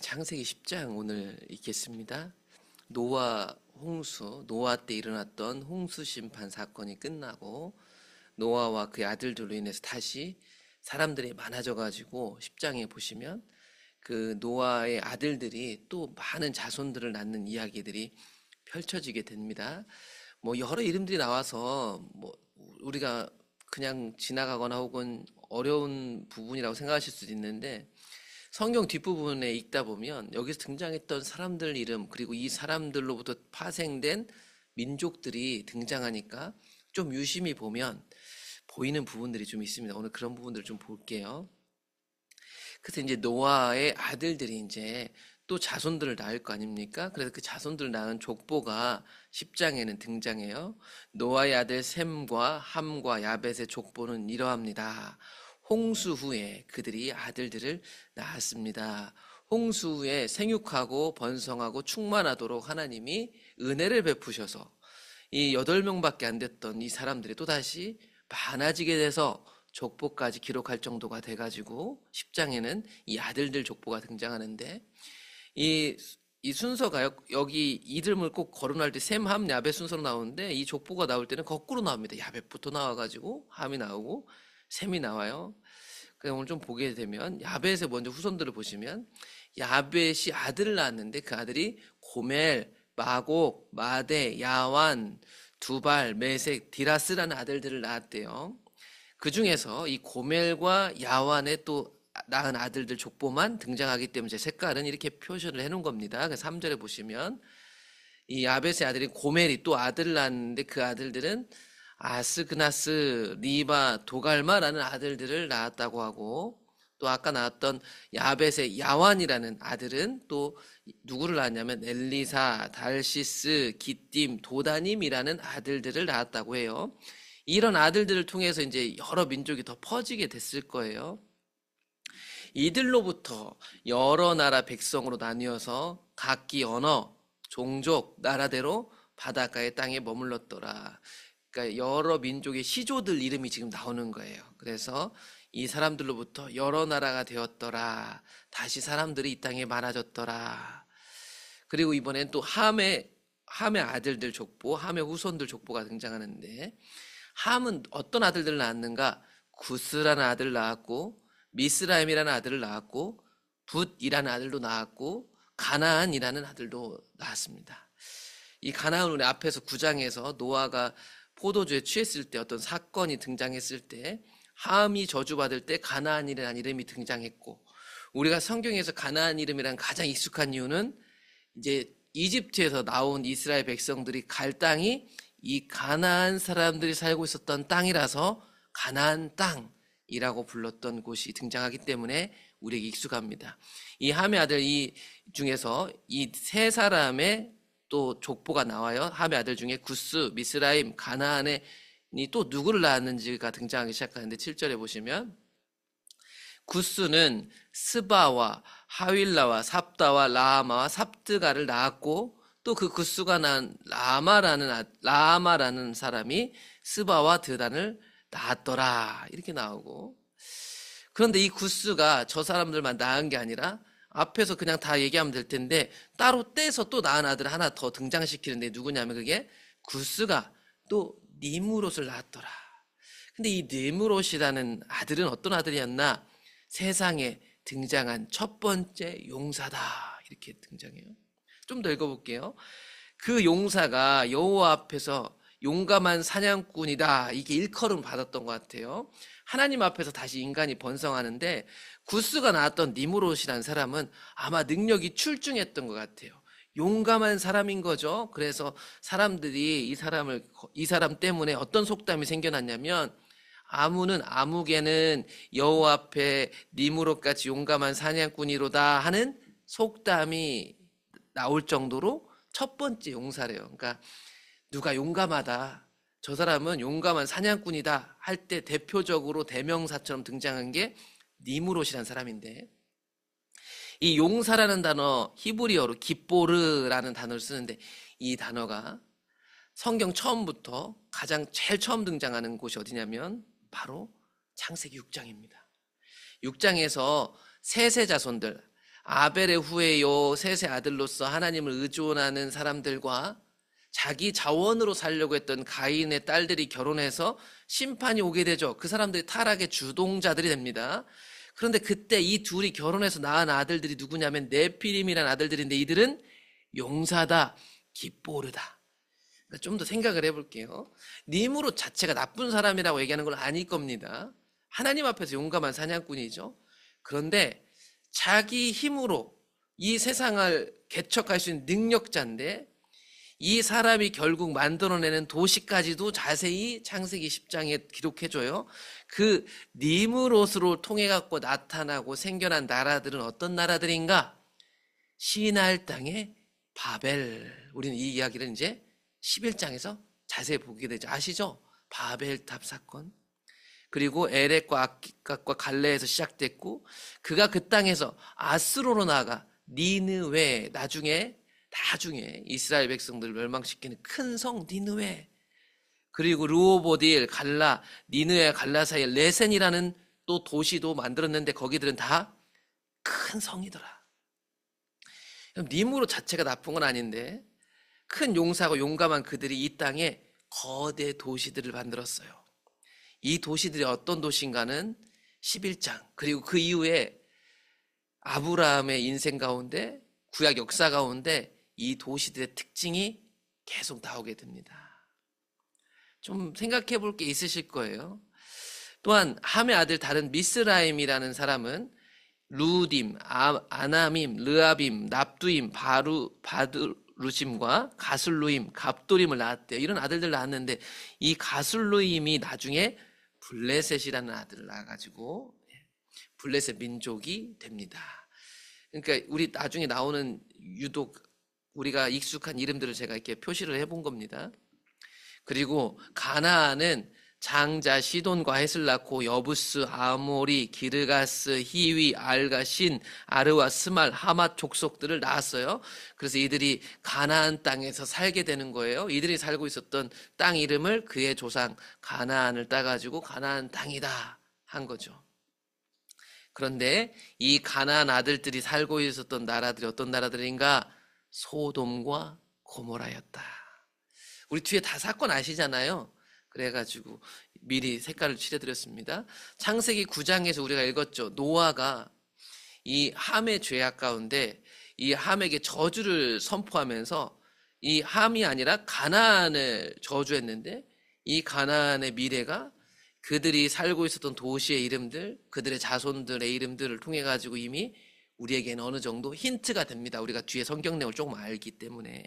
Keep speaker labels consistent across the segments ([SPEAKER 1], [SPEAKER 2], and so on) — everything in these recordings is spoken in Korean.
[SPEAKER 1] 창세기 10장 오늘 읽겠습니다. 노아 홍수, 노아 때 일어났던 홍수 심판 사건이 끝나고 노아와 그의 아들들로 인해서 다시 사람들이 많아져 가지고 10장에 보시면 그 노아의 아들들이 또 많은 자손들을 낳는 이야기들이 펼쳐지게 됩니다. 뭐 여러 이름들이 나와서 뭐 우리가 그냥 지나가거나 혹은 어려운 부분이라고 생각하실 수도 있는데, 성경 뒷부분에 읽다 보면 여기서 등장했던 사람들 이름, 그리고 이 사람들로부터 파생된 민족들이 등장하니까 좀 유심히 보면 보이는 부분들이 좀 있습니다. 오늘 그런 부분들을 좀 볼게요. 그래서 이제 노아의 아들들이 이제 또 자손들을 낳을 거 아닙니까? 그래서 그 자손들을 낳은 족보가 10장에는 등장해요. 노아의 아들 셈과 함과 야벳의 족보는 이러합니다. 홍수 후에 그들이 아들들을 낳았습니다. 홍수 후에 생육하고 번성하고 충만하도록 하나님이 은혜를 베푸셔서 이 8명밖에 안 됐던 이 사람들이 또다시 많아지게 돼서 족보까지 기록할 정도가 돼가지고 10장에는 이 아들들 족보가 등장하는데, 이 순서가 여기 이름을 꼭 거론할 때 셈, 함, 야벳 순서로 나오는데 이 족보가 나올 때는 거꾸로 나옵니다. 야벳부터 나와가지고 함이 나오고 셈이 나와요. 그래서 오늘 좀 보게 되면 야벳의 먼저 후손들을 보시면 야벳이 아들을 낳았는데 그 아들이 고멜, 마곡, 마대, 야완, 두발, 메색, 디라스라는 아들들을 낳았대요. 그 중에서 이 고멜과 야완의 또 낳은 아들들 족보만 등장하기 때문에 제 색깔은 이렇게 표시를 해놓은 겁니다. 3절에 보시면 이 야벳의 아들이 고멜이 또 아들을 낳았는데 그 아들들은 아스그나스, 리바, 도갈마라는 아들들을 낳았다고 하고, 또 아까 나왔던 야벳의 야완이라는 아들은 또 누구를 낳았냐면 엘리사, 달시스, 기띔, 도다님이라는 아들들을 낳았다고 해요. 이런 아들들을 통해서 이제 여러 민족이 더 퍼지게 됐을 거예요. 이들로부터 여러 나라 백성으로 나뉘어서 각기 언어, 종족, 나라대로 바닷가의 땅에 머물렀더라. 그러니까 여러 민족의 시조들 이름이 지금 나오는 거예요. 그래서 이 사람들로부터 여러 나라가 되었더라. 다시 사람들이 이 땅에 많아졌더라. 그리고 이번엔 또 함의 아들들 족보, 함의 후손들 족보가 등장하는데, 함은 어떤 아들들을 낳았는가? 구스라는 아들을 낳았고, 미스라임이라는 아들을 낳았고, 붓이라는 아들도 낳았고, 가나안이라는 아들도 낳았습니다. 이 가나안은 우리 앞에서 9장에서 노아가 포도주에 취했을 때 어떤 사건이 등장했을 때 함이 저주받을 때 가나안이라는 이름이 등장했고, 우리가 성경에서 가나안 이름이란 가장 익숙한 이유는 이제 이집트에서 나온 이스라엘 백성들이 갈 땅이 이 가나안 사람들이 살고 있었던 땅이라서 가나안 땅이라고 불렀던 곳이 등장하기 때문에 우리에게 익숙합니다. 이 함의 아들 이 중에서 이 세 사람의 또 족보가 나와요. 함의 아들 중에 구스, 미스라임, 가나안에 또 누구를 낳았는지가 등장하기 시작하는데 7절에 보시면 구스는 스바와 하윌라와 삽다와 라마와 삽드가를 낳았고, 또 그 구스가 낳은 라마라는 사람이 스바와 드단을 낳았더라. 이렇게 나오고, 그런데 이 구스가 저 사람들만 낳은 게 아니라 앞에서 그냥 다 얘기하면 될 텐데 따로 떼서 또 낳은 아들을 하나 더 등장시키는데 누구냐면 그게 구스가 또 니무롯을 낳았더라. 근데 이 니무롯이라는 아들은 어떤 아들이었나? 세상에 등장한 첫 번째 용사다. 이렇게 등장해요. 좀 더 읽어볼게요. 그 용사가 여호와 앞에서 용감한 사냥꾼이다. 이게 일컬음 받았던 것 같아요. 하나님 앞에서 다시 인간이 번성하는데 구스가 낳았던 니무롯이라는 사람은 아마 능력이 출중했던 것 같아요. 용감한 사람인 거죠. 그래서 사람들이 이 사람 때문에 어떤 속담이 생겨났냐면, 아무개는 여호와 앞에 니무롯같이 용감한 사냥꾼이로다 하는 속담이 나올 정도로 첫 번째 용사래요. 그러니까 누가 용감하다, 저 사람은 용감한 사냥꾼이다 할 때 대표적으로 대명사처럼 등장한 게 니무롯이라는 사람인데, 이 용사라는 단어 히브리어로 깃보르라는 단어를 쓰는데, 이 단어가 성경 처음부터 제일 처음 등장하는 곳이 어디냐면 바로 창세기 6장입니다. 6장에서 셋의 자손들, 아벨의 후에 요 셋의 아들로서 하나님을 의존하는 사람들과 자기 자원으로 살려고 했던 가인의 딸들이 결혼해서 심판이 오게 되죠. 그 사람들이 타락의 주동자들이 됩니다. 그런데 그때 이 둘이 결혼해서 낳은 아들들이 누구냐면 네피림이라는 아들들인데 이들은 용사다, 기뽀르다. 그러니까 좀 더 생각을 해볼게요. 니므롯 자체가 나쁜 사람이라고 얘기하는 건 아닐 겁니다. 하나님 앞에서 용감한 사냥꾼이죠. 그런데 자기 힘으로 이 세상을 개척할 수 있는 능력자인데 이 사람이 결국 만들어내는 도시까지도 자세히 창세기 10장에 기록해줘요. 그 니므롯으로 통해 갖고 나타나고 생겨난 나라들은 어떤 나라들인가? 시날 땅의 바벨. 우리는 이 이야기를 이제 11장에서 자세히 보게 되죠. 아시죠? 바벨탑 사건. 그리고 에렉과 악깃과 갈레에서 시작됐고 그가 그 땅에서 아스로로 나아가 니느웨 나중에 이스라엘 백성들을 멸망시키는 큰 성 니느웨 그리고 르호보딜 갈라 니느웨 갈라 사이에 레센이라는 또 도시도 만들었는데 거기들은 다 큰 성이더라. 니므롯 자체가 나쁜 건 아닌데 큰 용사고 용감한 그들이 이 땅에 거대 도시들을 만들었어요. 이 도시들이 어떤 도시인가는 11장 그리고 그 이후에 아브라함의 인생 가운데 구약 역사 가운데 이 도시들의 특징이 계속 나오게 됩니다. 좀 생각해 볼 게 있으실 거예요. 또한 함의 아들 다른 미스라임이라는 사람은 루딤, 아나밈, 르아빔, 납두임, 바두루심과 가술루임, 갑도림을 낳았대요. 이런 아들들 낳았는데 이 가술루임이 나중에 블레셋이라는 아들을 낳아가지고 블레셋 민족이 됩니다. 그러니까 우리 나중에 나오는 유독 우리가 익숙한 이름들을 제가 이렇게 표시를 해본 겁니다. 그리고 가나안은 장자 시돈과 헷을 낳고 여부스, 아모리, 기르가스, 히위, 알가, 신, 아르와 스말, 하맛 족속들을 낳았어요. 그래서 이들이 가나안 땅에서 살게 되는 거예요. 이들이 살고 있었던 땅 이름을 그의 조상 가나안을 따가지고 가나안 땅이다 한 거죠. 그런데 이 가나안 아들들이 살고 있었던 나라들이 어떤 나라들인가? 소돔과 고모라였다. 우리 뒤에 다 사건 아시잖아요. 그래가지고 미리 색깔을 칠해드렸습니다. 창세기 9장에서 우리가 읽었죠. 노아가 이 함의 죄악 가운데 이 함에게 저주를 선포하면서 이 함이 아니라 가나안을 저주했는데 이 가나안의 미래가 그들이 살고 있었던 도시의 이름들, 그들의 자손들의 이름들을 통해 가지고 이미 우리에게는 어느 정도 힌트가 됩니다. 우리가 뒤에 성경 내용을 조금 알기 때문에.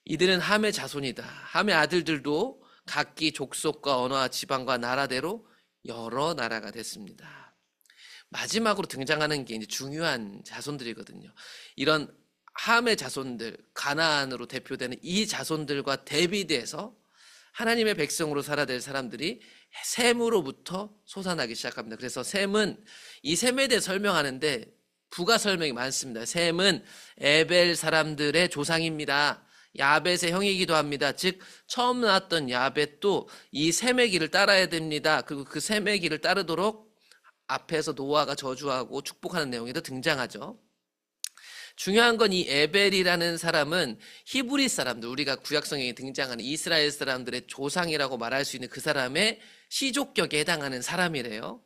[SPEAKER 1] 이들은 함의 자손이다. 함의 아들들도 각기 족속과 언어와 지방과 나라대로 여러 나라가 됐습니다. 마지막으로 등장하는 게 이제 중요한 자손들이거든요. 이런 함의 자손들, 가나안으로 대표되는 이 자손들과 대비돼서 하나님의 백성으로 살아야 될 사람들이 셈으로부터 솟아나기 시작합니다. 그래서 셈은 이 셈에 대해 설명하는데 부가 설명이 많습니다. 셈은 에벨 사람들의 조상입니다. 야벳의 형이기도 합니다. 즉 처음 나왔던 야벳도 이 셈의 길을 따라야 됩니다. 그리고 그 셈의 길을 따르도록 앞에서 노아가 저주하고 축복하는 내용에도 등장하죠. 중요한 건 이 에벨이라는 사람은 히브리 사람들, 우리가 구약성경에 등장하는 이스라엘 사람들의 조상이라고 말할 수 있는 그 사람의 시족격에 해당하는 사람이래요.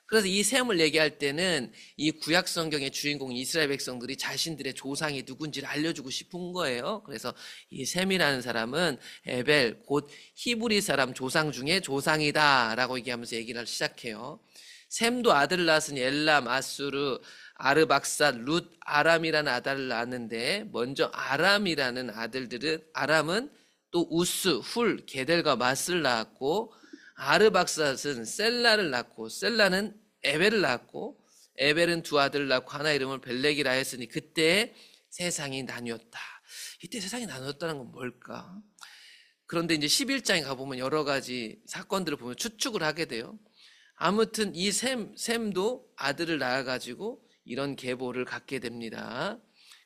[SPEAKER 1] 그래서 이 셈을 얘기할 때는 이 구약성경의 주인공 이스라엘 백성들이 자신들의 조상이 누군지를 알려주고 싶은 거예요. 그래서 이 셈이라는 사람은 에벨, 곧 히브리 사람 조상 중에 조상이다 라고 얘기하면서 얘기를 시작해요. 셈도 아들을 낳았으니 엘람, 아수르, 아르박삿, 룻, 아람이라는 아들을 낳았는데 먼저 아람이라는 아들들은 아람은 또 우스, 훌, 게델과 맛을 낳았고 아르박삿은 셀라를 낳고 셀라는 에벨을 낳았고 에벨은 두 아들을 낳고 하나 이름을 벨렉이라 했으니 그때 세상이 나뉘었다. 이때 세상이 나뉘었다는 건 뭘까? 그런데 이제 11장에 가보면 여러 가지 사건들을 보면 추측을 하게 돼요. 아무튼 이 셈도 아들을 낳아가지고 이런 계보를 갖게 됩니다.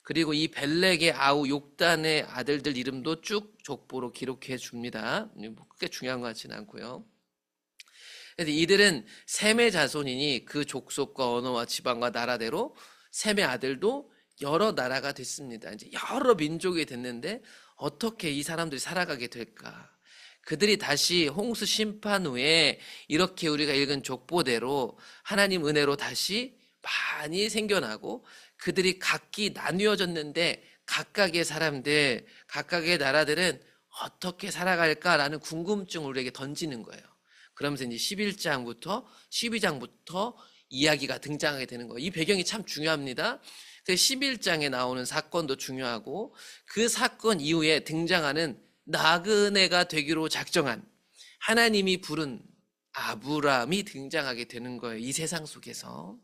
[SPEAKER 1] 그리고 이 벨렉의 아우 욕단의 아들들 이름도 쭉 족보로 기록해 줍니다. 크게 중요한 것 같지는 않고요. 그래서 이들은 셈의 자손이니 그 족속과 언어와 지방과 나라대로 셈의 아들도 여러 나라가 됐습니다. 이제 여러 민족이 됐는데 어떻게 이 사람들이 살아가게 될까? 그들이 다시 홍수 심판 후에 이렇게 우리가 읽은 족보대로 하나님 은혜로 다시 많이 생겨나고 그들이 각기 나뉘어졌는데 각각의 사람들, 각각의 나라들은 어떻게 살아갈까라는 궁금증을 우리에게 던지는 거예요. 그러면서 이제 11장부터 12장부터 이야기가 등장하게 되는 거예요. 이 배경이 참 중요합니다. 11장에 나오는 사건도 중요하고 그 사건 이후에 등장하는 나그네가 되기로 작정한 하나님이 부른 아브라함이 등장하게 되는 거예요. 이 세상 속에서.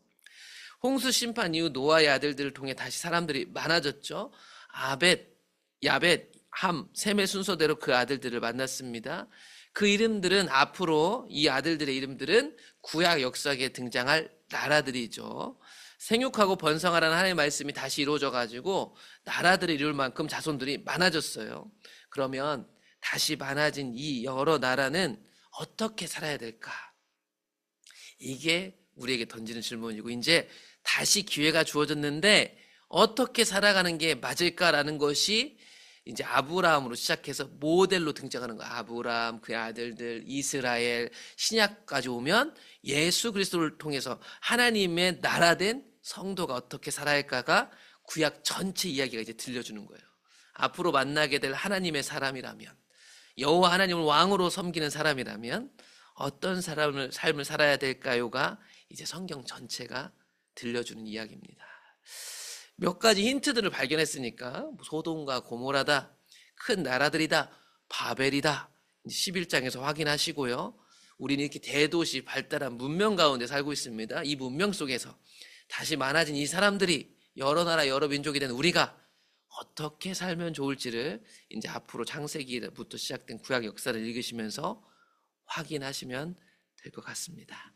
[SPEAKER 1] 홍수 심판 이후 노아의 아들들을 통해 다시 사람들이 많아졌죠. 아벳, 야벳, 함, 셈의 순서대로 그 아들들을 만났습니다. 그 이름들은 앞으로 이 아들들의 이름들은 구약 역사에 등장할 나라들이죠. 생육하고 번성하라는 하나님의 말씀이 다시 이루어져 가지고 나라들을 이룰 만큼 자손들이 많아졌어요. 그러면 다시 많아진 이 여러 나라는 어떻게 살아야 될까? 이게 우리에게 던지는 질문이고 이제 다시 기회가 주어졌는데 어떻게 살아가는 게 맞을까라는 것이 이제 아브라함으로 시작해서 모델로 등장하는 거야. 아브라함, 그의 아들들, 이스라엘, 신약까지 오면 예수 그리스도를 통해서 하나님의 나라된 성도가 어떻게 살아야 할까가 구약 전체 이야기가 이제 들려주는 거예요. 앞으로 만나게 될 하나님의 사람이라면, 여호와 하나님을 왕으로 섬기는 사람이라면 어떤 삶을 살아야 될까요가 이제 성경 전체가 들려주는 이야기입니다. 몇 가지 힌트들을 발견했으니까 소돔과 고모라다, 큰 나라들이다, 바벨이다 11장에서 확인하시고요. 우리는 이렇게 대도시 발달한 문명 가운데 살고 있습니다. 이 문명 속에서 다시 많아진 이 사람들이 여러 나라 여러 민족이 된 우리가 어떻게 살면 좋을지를 이제 앞으로 창세기부터 시작된 구약 역사를 읽으시면서 확인하시면 될 것 같습니다.